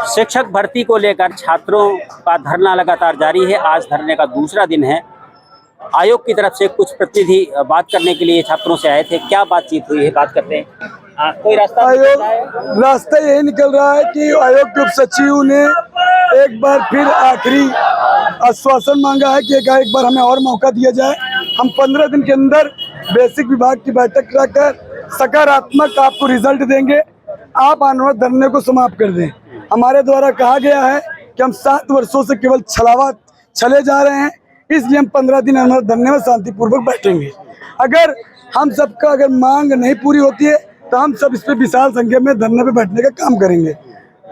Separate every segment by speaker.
Speaker 1: शिक्षक भर्ती को लेकर छात्रों का धरना लगातार जारी है। आज धरने का दूसरा दिन है। आयोग की तरफ से कुछ प्रतिनिधि बात करने के लिए छात्रों से आए थे। क्या बातचीत हुई है, बात करते हैं। कोई रास्ता
Speaker 2: रास्ता यही निकल रहा है कि आयोग के उप सचिव ने एक बार फिर आखिरी आश्वासन मांगा है कि एक बार हमें और मौका दिया जाए। हम 15 दिन के अंदर बेसिक विभाग की बैठक कराकर सकारात्मक आपको रिजल्ट देंगे। आप आंदोलन धरने को समाप्त कर दें। हमारे द्वारा कहा गया है कि हम 7 वर्षों से केवल छले जा रहे हैं, इसलिए हम 15 दिन आंदोलन धरने में शांतिपूर्वक बैठेंगे। अगर हम सबका मांग नहीं पूरी होती है तो हम सब इस पे विशाल संख्या में धरने पे बैठने का काम करेंगे।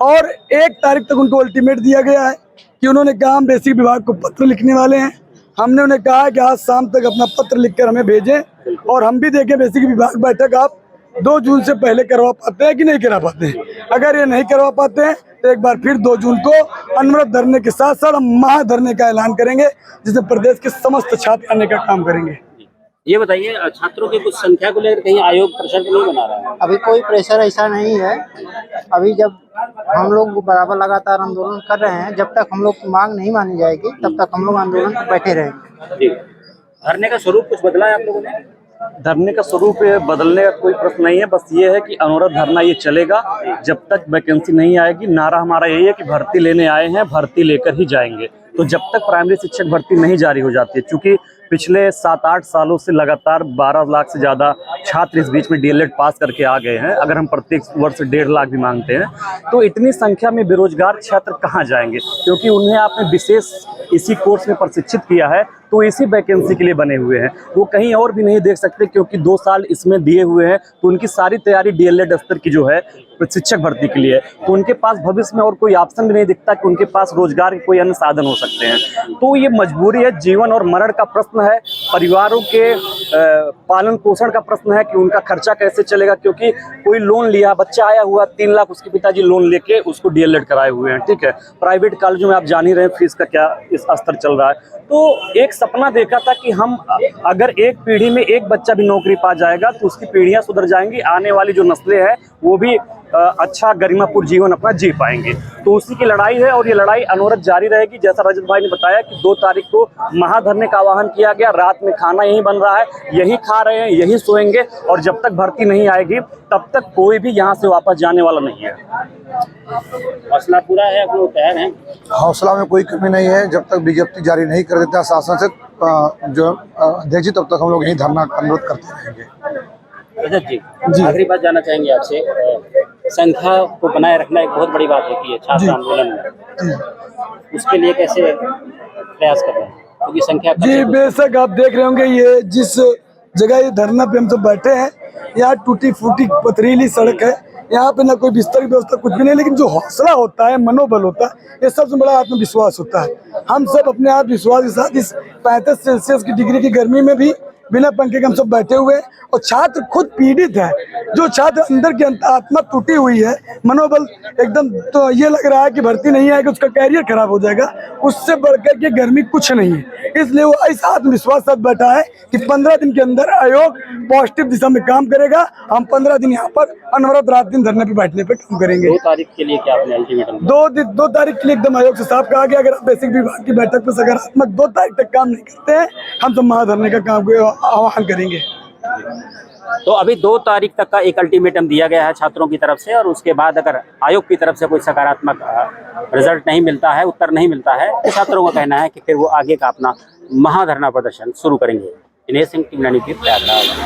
Speaker 2: और 1 तारीख तक उनको अल्टीमेट दिया गया है कि उन्होंने कहा हम बेसिक विभाग को पत्र लिखने वाले हैं। हमने उन्हें कहा कि आज शाम तक अपना पत्र लिखकर हमें भेजें और हम भी देखें बेसिक विभाग बैठक आप 2 जून से पहले करवा पाते हैं कि नहीं करा पाते हैं। अगर ये नहीं करवा पाते हैं तो एक बार फिर 2 जून को अनवरत धरने के साथ साथ हम महाधरने का ऐलान करेंगे, जिसमें प्रदेश के समस्त छात्र आने का काम करेंगे।
Speaker 1: ये बताइए, छात्रों की कुछ संख्या को लेकर कहीं आयोग प्रेशर तो नहीं बना रहा है?
Speaker 3: अभी कोई प्रेशर ऐसा नहीं है। अभी जब हम लोग बराबर लगातार आंदोलन कर रहे हैं, जब तक हम लोग की मांग नहीं मानी जाएगी तब तक हम लोग आंदोलन पर बैठे रहेंगे।
Speaker 1: धरने का स्वरूप कुछ बदला है आप लोगों ने?
Speaker 4: धरने का स्वरूप बदलने का कोई प्रश्न नहीं है। बस ये है कि अनवरत धरना ये चलेगा जब तक वैकेंसी नहीं आएगी। नारा हमारा यही है कि भर्ती लेने आए हैं, भर्ती लेकर ही जाएंगे। तो जब तक प्राइमरी शिक्षक भर्ती नहीं जारी हो जाती है, क्योंकि पिछले 7-8 सालों से लगातार 12 लाख से ज़्यादा छात्र इस बीच में डीएलएड पास करके आ गए हैं। अगर हम प्रत्येक वर्ष 1.5 लाख भी मांगते हैं तो इतनी संख्या में बेरोजगार छात्र कहाँ जाएंगे, क्योंकि उन्हें आपने विशेष इसी कोर्स में प्रशिक्षित किया है तो इसी वैकेंसी के लिए बने हुए हैं। वो कहीं और भी नहीं देख सकते, क्योंकि 2 साल इसमें दिए हुए हैं तो उनकी सारी तैयारी डीएलएड स्तर की जो है शिक्षक भर्ती के लिए, तो उनके पास भविष्य में और कोई ऑप्शन भी नहीं दिखता कि उनके पास रोजगार के कोई अन्य साधन हो सकते हैं। तो ये मजबूरी है, जीवन और मरण का प्रश्न है, परिवारों के पालन पोषण का प्रश्न है कि उनका खर्चा कैसे चलेगा। क्योंकि कोई लोन लिया, बच्चा आया हुआ 3 लाख उसके पिताजी लोन लेके उसको डीएलएड कराए हुए हैं। ठीक है, प्राइवेट कॉलेजों में आप जान ही रहे हैं फीस का क्या इस स्तर चल रहा है। तो एक सपना देखा था कि हम अगर एक पीढ़ी में एक बच्चा भी नौकरी पा जाएगा तो उसकी पीढ़ियां सुधर जाएंगी, आने वाली जो नस्लें हैं वो भी अच्छा गरिमापूर्ण जीवन अपना जी पाएंगे। तो उसी की लड़ाई है और ये लड़ाई अनवरत जारी रहेगी। जैसा रजत भाई ने बताया कि 2 तारीख को महाधरने का आह्वान किया गया। रात में खाना यहीं बन रहा है, यहीं खा रहे हैं, यहीं सोएंगे और जब तक भर्ती नहीं आएगी तब तक कोई भी यहाँ से वापस जाने वाला नहीं है।
Speaker 1: हौसला पूरा है, आप लोग तैयार हैं?
Speaker 5: हौसला में कोई कमी नहीं है। जब तक विज्ञप्ति जारी नहीं कर देता शासन से जो अध्यक्ष जी, तब तक हम लोग यही धरना अनुरोध करते रहेंगे।
Speaker 1: रजत जी, आखिरी बात जानना चाहेंगे आपसे। संख्या को बनाए रखना एक बहुत बड़ी बात होती है छात्र आंदोलन में, उसके लिए कैसे प्रयास कर रहे हैं? क्योंकि संख्या
Speaker 2: जी बेशक आप देख रहे होंगे, ये जिस जगह ये धरना पे हम सब बैठे हैं, यहाँ टूटी फूटी पथरीली सड़क है। यहाँ पे ना कोई बिस्तर की व्यवस्था, कुछ भी नहीं, लेकिन जो हौसला होता है, मनोबल होता है, ये सबसे बड़ा आत्मविश्वास होता है। हम सब अपने आत्मविश्वास के साथ इस 35 सेल्सियस की डिग्री की गर्मी में भी बिना पंखे के हम सब बैठे हुए हैं। और छात्र खुद पीड़ित है, जो छात्र अंदर की आत्मा टूटी हुई है, मनोबल एकदम, तो ये लग रहा है कि भर्ती नहीं आएगी, उसका कैरियर खराब हो जाएगा। उससे बढ़कर के गर्मी कुछ नहीं है, इसलिए वो इस आत्मविश्वास साथ बैठा है कि 15 दिन के अंदर आयोग पॉजिटिव दिशा में काम करेगा। हम 15 दिन यहाँ पर अनवरत रात दिन धरने पे बैठने पे काम करेंगे।
Speaker 1: 2 तारीख के लिए क्या आपने अल्टीमेटम?
Speaker 2: 2 तारीख के लिए एकदम आयोग से साफ कहा गया, अगर आप बेसिक विभाग की बैठक पर सकारात्मक 2 तारीख तक काम नहीं करते हैं, हम तो महाधरने का काम आह्वान करेंगे।
Speaker 1: तो अभी 2 तारीख तक का एक अल्टीमेटम दिया गया है छात्रों की तरफ से, और उसके बाद अगर आयोग की तरफ से कोई सकारात्मक रिजल्ट नहीं मिलता है, उत्तर नहीं मिलता है, तो छात्रों का कहना है कि फिर वो आगे का अपना महाधरना प्रदर्शन शुरू करेंगे। दिनेश सिंह, टीम 9 प्रयागराज।